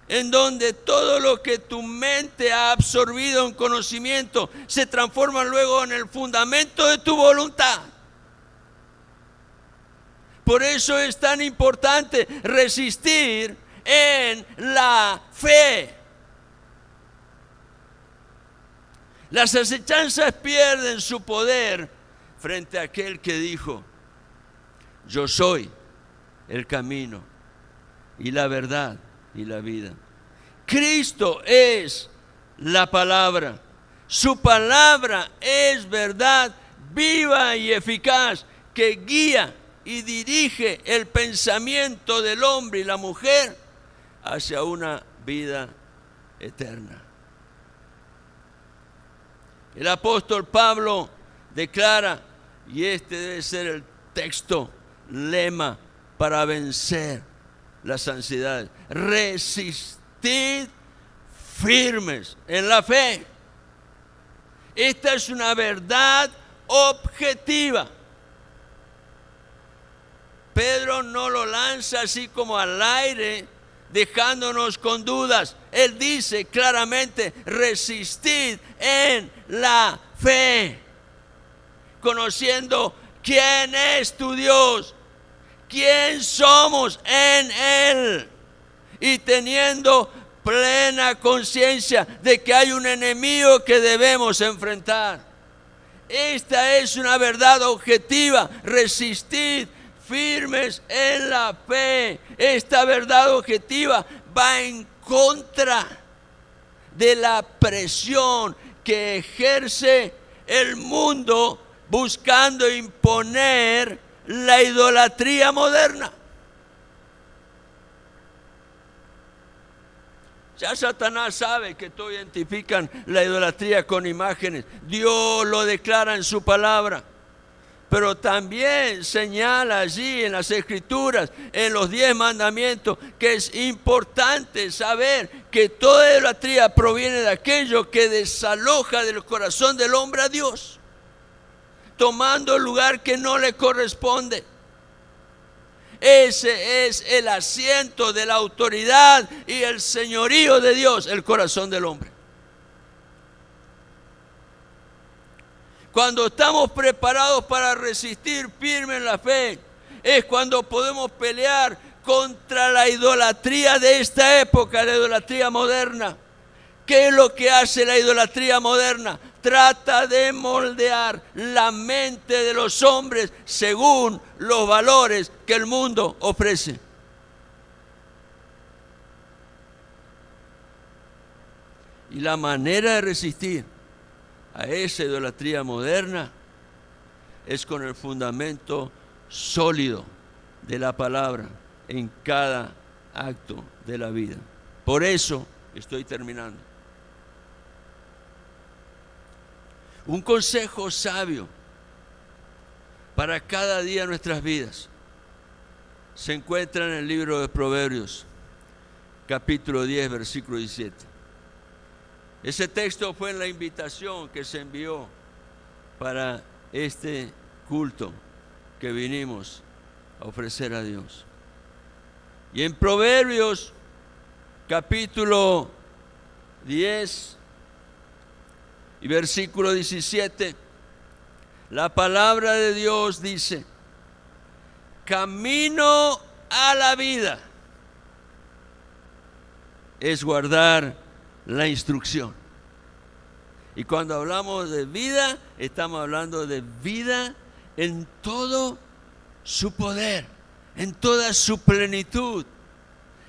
en donde todo lo que tu mente ha absorbido en conocimiento se transforma luego en el fundamento de tu voluntad. Por eso es tan importante resistir en la fe. Las acechanzas pierden su poder frente a aquel que dijo: yo soy el camino y la verdad y la vida. Cristo es la palabra. Su palabra es verdad viva y eficaz que guía y dirige el pensamiento del hombre y la mujer hacia una vida eterna. El apóstol Pablo declara, y este debe ser el texto lema para vencer las ansiedades: resistid firmes en la fe. Esta es una verdad objetiva. Pedro no lo lanza así como al aire, dejándonos con dudas. Él dice claramente: resistid en la fe, conociendo quién es tu Dios, quién somos en Él, y teniendo plena conciencia de que hay un enemigo que debemos enfrentar. Esta es una verdad objetiva: resistid firmes en la fe. Esta verdad objetiva va en contra de la presión que ejerce el mundo buscando imponer la idolatría moderna. Ya Satanás sabe que todos identifican la idolatría con imágenes. Dios lo declara en su palabra. Pero también señala allí en las Escrituras, en los 10 mandamientos, que es importante saber que toda idolatría proviene de aquello que desaloja del corazón del hombre a Dios, tomando el lugar que no le corresponde. Ese es el asiento de la autoridad y el señorío de Dios, el corazón del hombre. Cuando estamos preparados para resistir firme en la fe, es cuando podemos pelear contra la idolatría de esta época, la idolatría moderna. ¿Qué es lo que hace la idolatría moderna? Trata de moldear la mente de los hombres según los valores que el mundo ofrece. Y la manera de resistir a esa idolatría moderna es con el fundamento sólido de la palabra en cada acto de la vida. Por eso estoy terminando. Un consejo sabio para cada día de nuestras vidas se encuentra en el libro de Proverbios, capítulo 10, versículo 17. Ese texto fue en la invitación que se envió para este culto que vinimos a ofrecer a Dios. Y en Proverbios, capítulo 10 y versículo 17, la palabra de Dios dice: camino a la vida es guardar la instrucción. Y cuando hablamos de vida, estamos hablando de vida en todo su poder, en toda su plenitud,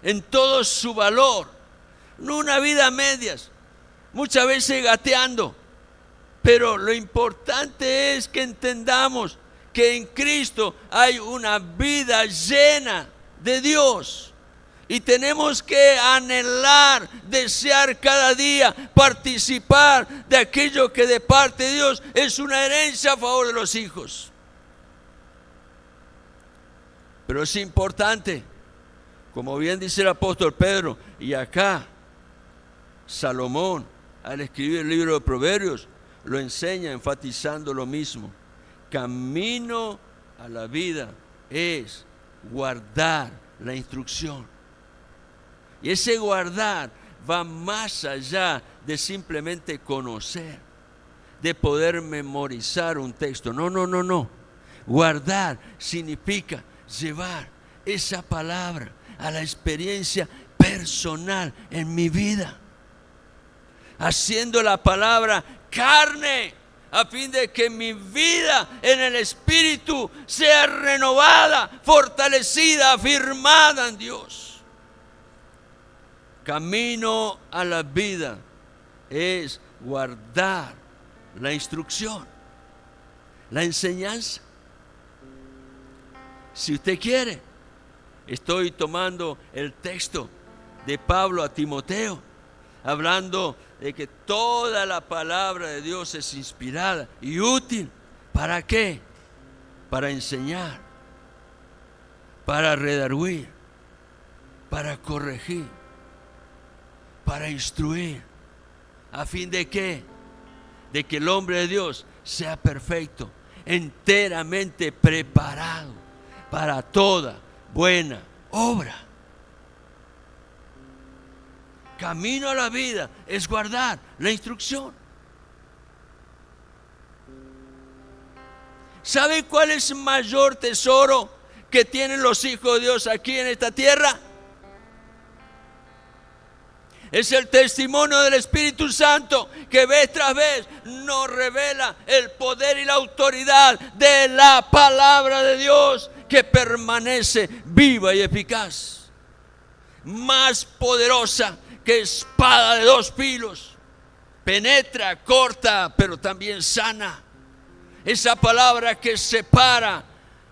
en todo su valor. No una vida a medias, muchas veces gateando. Pero lo importante es que entendamos que en Cristo hay una vida llena de Dios. Y tenemos que anhelar, desear cada día participar de aquello que de parte de Dios es una herencia a favor de los hijos. Pero es importante, como bien dice el apóstol Pedro, y acá Salomón, al escribir el libro de Proverbios, lo enseña enfatizando lo mismo. Camino a la vida es guardar la instrucción. Y ese guardar va más allá de simplemente conocer, de poder memorizar un texto. No. Guardar significa llevar esa palabra a la experiencia personal en mi vida, haciendo la palabra carne, a fin de que mi vida en el Espíritu sea renovada, fortalecida, afirmada en Dios. Camino a la vida es guardar la instrucción, la enseñanza. Si usted quiere, estoy tomando el texto de Pablo a Timoteo, hablando de que toda la palabra de Dios es inspirada y útil. ¿Para qué? Para enseñar, para redarguir, para corregir, para instruir. ¿A fin de qué? De que el hombre de Dios sea perfecto, enteramente preparado para toda buena obra. Camino a la vida es guardar la instrucción. ¿Sabe cuál es el mayor tesoro que tienen los hijos de Dios aquí en esta tierra? Es el testimonio del Espíritu Santo que vez tras vez nos revela el poder y la autoridad de la palabra de Dios, que permanece viva y eficaz, más poderosa que espada de dos filos, penetra, corta, pero también sana. Esa palabra que separa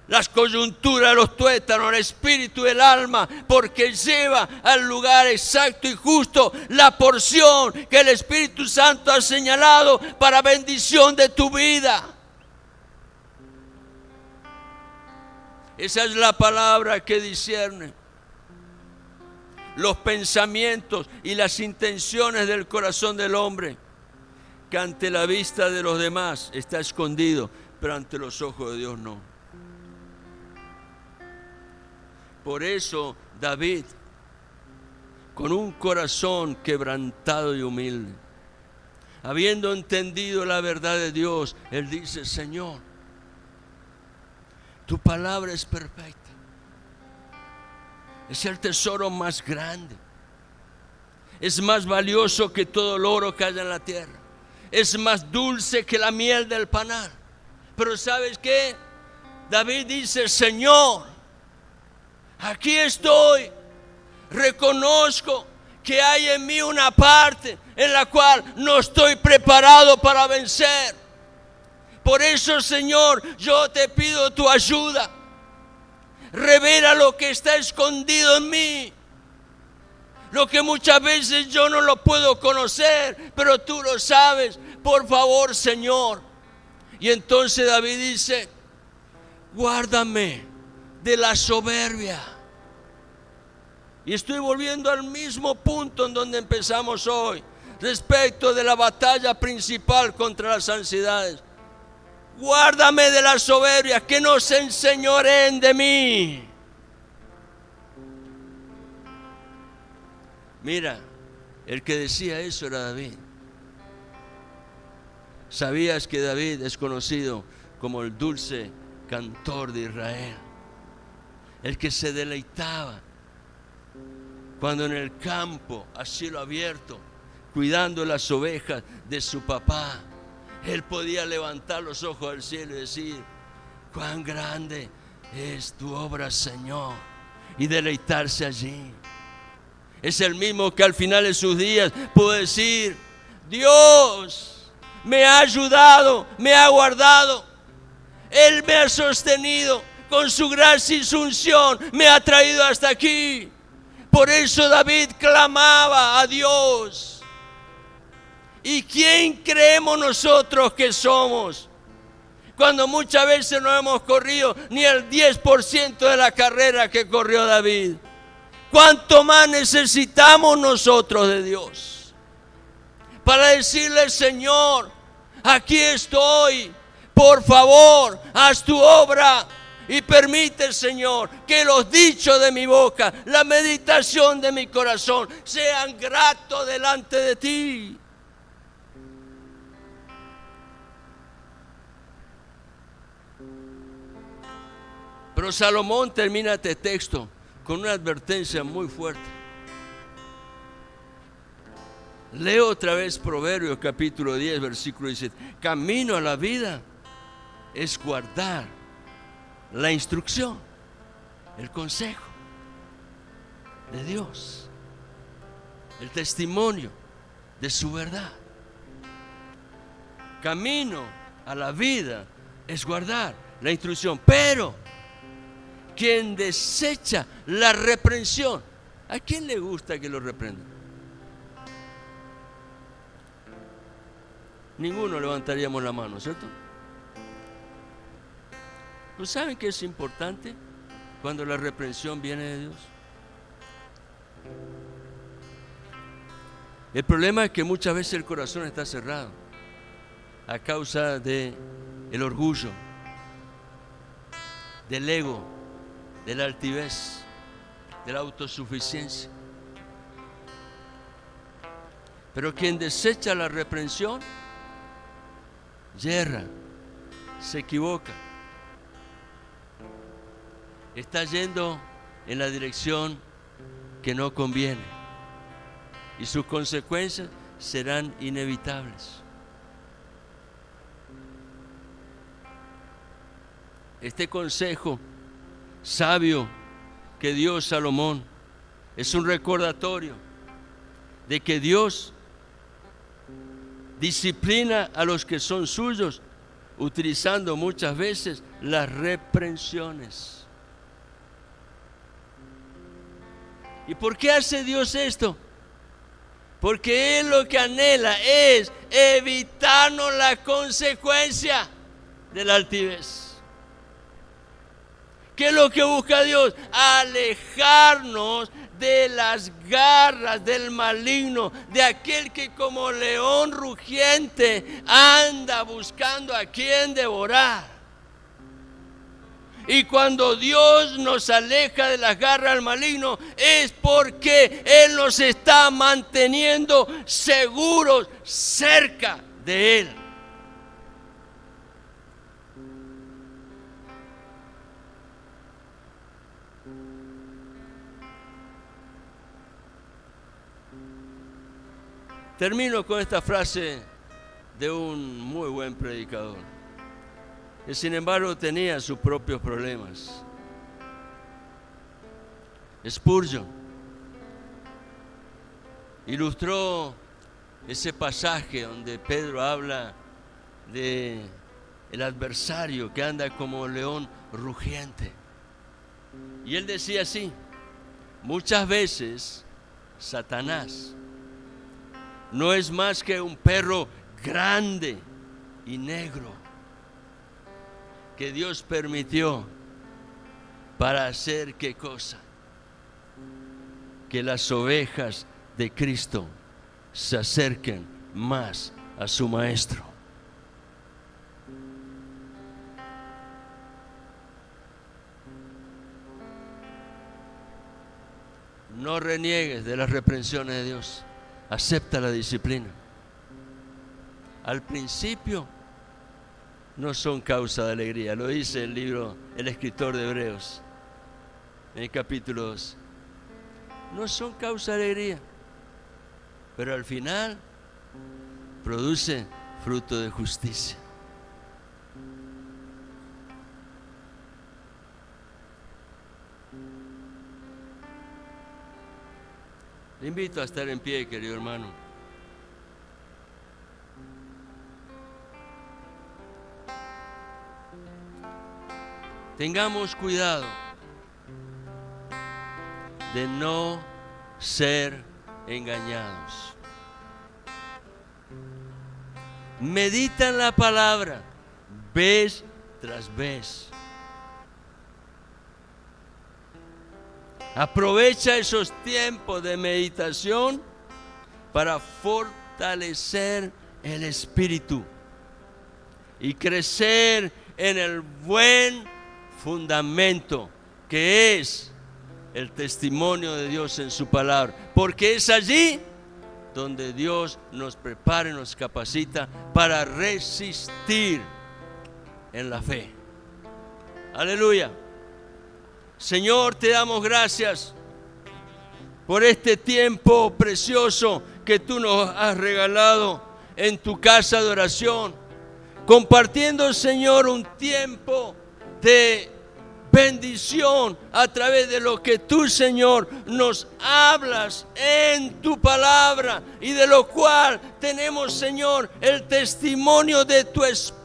las coyunturas de los tuétanos, el espíritu y el alma, porque lleva al lugar exacto y justo la porción que el Espíritu Santo ha señalado para bendición de tu vida. Esa es la palabra que discierne los pensamientos y las intenciones del corazón del hombre, que ante la vista de los demás está escondido, pero ante los ojos de Dios no. Por eso David, con un corazón quebrantado y humilde, habiendo entendido la verdad de Dios, él dice: Señor, tu palabra es perfecta. Es el tesoro más grande. Es más valioso que todo el oro que haya en la tierra. Es más dulce que la miel del panal. Pero ¿sabes qué? David dice: Señor, aquí estoy. Reconozco que hay en mí una parte en la cual no estoy preparado para vencer. Por eso, Señor, yo te pido tu ayuda. Revela lo que está escondido en mí, lo que muchas veces yo no lo puedo conocer, pero tú lo sabes. Por favor, Señor. Y entonces David dice: guárdame de la soberbia. Y estoy volviendo al mismo punto en donde empezamos hoy, respecto de la batalla principal contra las ansiedades. Guárdame de la soberbia, que no se enseñoreen de mí. Mira, el que decía eso era David. ¿Sabías que David es conocido como el dulce cantor de Israel? El que se deleitaba cuando en el campo a cielo abierto, cuidando las ovejas de su papá, él podía levantar los ojos al cielo y decir: cuán grande es tu obra, Señor, y deleitarse allí. Es el mismo que al final de sus días pudo decir: Dios me ha ayudado, me ha guardado, Él me ha sostenido con su gracia y su unción, me ha traído hasta aquí. Por eso David clamaba a Dios. ¿Y quién creemos nosotros que somos? Cuando muchas veces no hemos corrido ni el 10% de la carrera que corrió David. ¿Cuánto más necesitamos nosotros de Dios? Para decirle: Señor, aquí estoy, por favor, haz tu obra. Y permite, Señor, que los dichos de mi boca, la meditación de mi corazón, sean gratos delante de ti. Pero Salomón termina este texto con una advertencia muy fuerte. Leo otra vez Proverbios capítulo 10, versículo 17. Camino a la vida es guardar la instrucción, el consejo de Dios, el testimonio de su verdad. Camino a la vida es guardar la instrucción, pero quien desecha la reprensión, ¿a quién le gusta que lo reprendan? Ninguno levantaríamos la mano, ¿cierto? ¿No saben que es importante cuando la reprensión viene de Dios? El problema es que muchas veces el corazón está cerrado a causa del orgullo, del ego, de la altivez, de la autosuficiencia. Pero quien desecha la reprensión yerra, se equivoca, está yendo en la dirección que no conviene y sus consecuencias serán inevitables. Este consejo sabio que dio Salomón es un recordatorio de que Dios disciplina a los que son suyos, utilizando muchas veces las reprensiones. ¿Y por qué hace Dios esto? Porque Él lo que anhela es evitarnos la consecuencia de la altivez. ¿Qué es lo que busca Dios? Alejarnos de las garras del maligno, de aquel que como león rugiente anda buscando a quien devorar. Y cuando Dios nos aleja de las garras del maligno, es porque Él nos está manteniendo seguros cerca de Él. Termino con esta frase de un muy buen predicador, que sin embargo tenía sus propios problemas. Spurgeon ilustró ese pasaje donde Pedro habla de el adversario que anda como león rugiente. Y él decía así: muchas veces Satanás no es más que un perro grande y negro que Dios permitió para hacer ¿qué cosa? Que las ovejas de Cristo se acerquen más a su maestro. No reniegues de las reprensiones de Dios. Acepta la disciplina. Al principio no son causa de alegría. Lo dice el escritor de Hebreos, en el capítulo 2. No son causa de alegría, pero al final produce fruto de justicia. Le invito a estar en pie, querido hermano. Tengamos cuidado de no ser engañados. Medita en la palabra vez tras vez. Aprovecha esos tiempos de meditación para fortalecer el espíritu y crecer en el buen fundamento que es el testimonio de Dios en su palabra, porque es allí donde Dios nos prepara y nos capacita para resistir en la fe. Aleluya. Señor, te damos gracias por este tiempo precioso que tú nos has regalado en tu casa de oración, compartiendo, Señor, un tiempo de bendición a través de lo que tú, Señor, nos hablas en tu palabra y de lo cual tenemos, Señor, el testimonio de tu Espíritu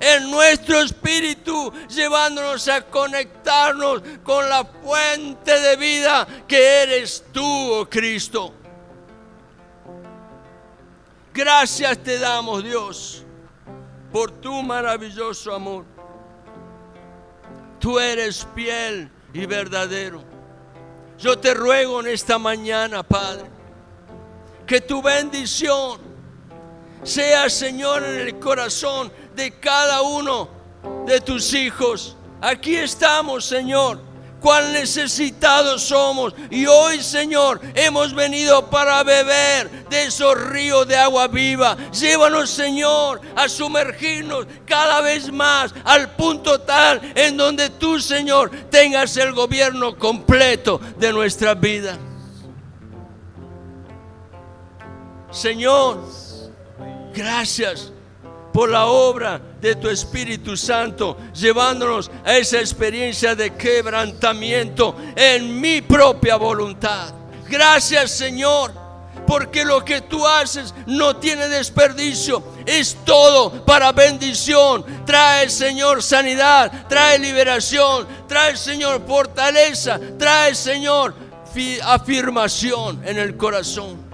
en nuestro espíritu, llevándonos a conectarnos con la fuente de vida que eres tú, oh Cristo. Gracias te damos, Dios, por tu maravilloso amor. Tú eres fiel y verdadero. Yo te ruego en esta mañana, Padre, que tu bendición sea, Señor, en el corazón de cada uno de tus hijos. Aquí estamos, Señor, cuán necesitados somos, y hoy, Señor, hemos venido para beber de esos ríos de agua viva. Llévanos, Señor, a sumergirnos cada vez más al punto tal en donde tú, Señor, tengas el gobierno completo de nuestra vida. Señor, gracias por la obra de tu Espíritu Santo, llevándonos a esa experiencia de quebrantamiento en mi propia voluntad. Gracias, Señor, porque lo que tú haces no tiene desperdicio, es todo para bendición. Trae, Señor, sanidad, trae liberación, trae, Señor, fortaleza, trae, Señor, afirmación en el corazón.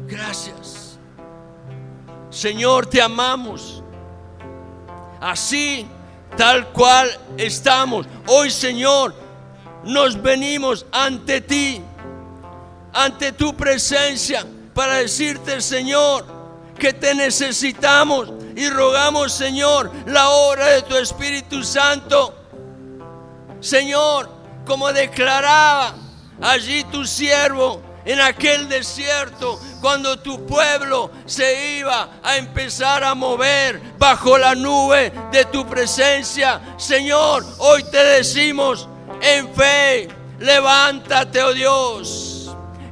Gracias, Señor, te amamos así, tal cual estamos. Hoy, Señor, nos venimos ante ti, ante tu presencia, para decirte, Señor, que te necesitamos y rogamos, Señor, la obra de tu Espíritu Santo. Señor, como declaraba allí tu siervo en aquel desierto, cuando tu pueblo se iba a empezar a mover bajo la nube de tu presencia, Señor, hoy te decimos en fe, levántate, oh Dios,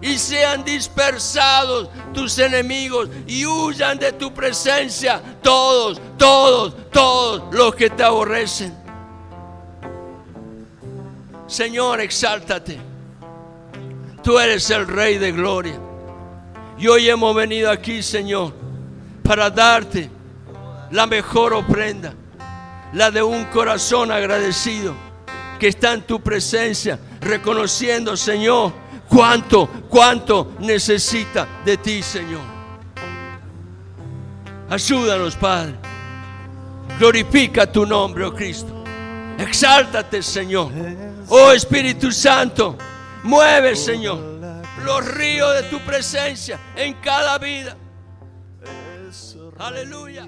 y sean dispersados tus enemigos y huyan de tu presencia todos los que te aborrecen. Señor, exáltate. Tú eres el Rey de gloria. Y hoy hemos venido aquí, Señor, para darte la mejor ofrenda, la de un corazón agradecido que está en tu presencia, reconociendo, Señor, cuánto necesita de ti, Señor. Ayúdanos, Padre. Glorifica tu nombre, oh Cristo. Exáltate, Señor. Oh Espíritu Santo, mueve, Señor, los ríos de tu presencia en cada vida. Aleluya.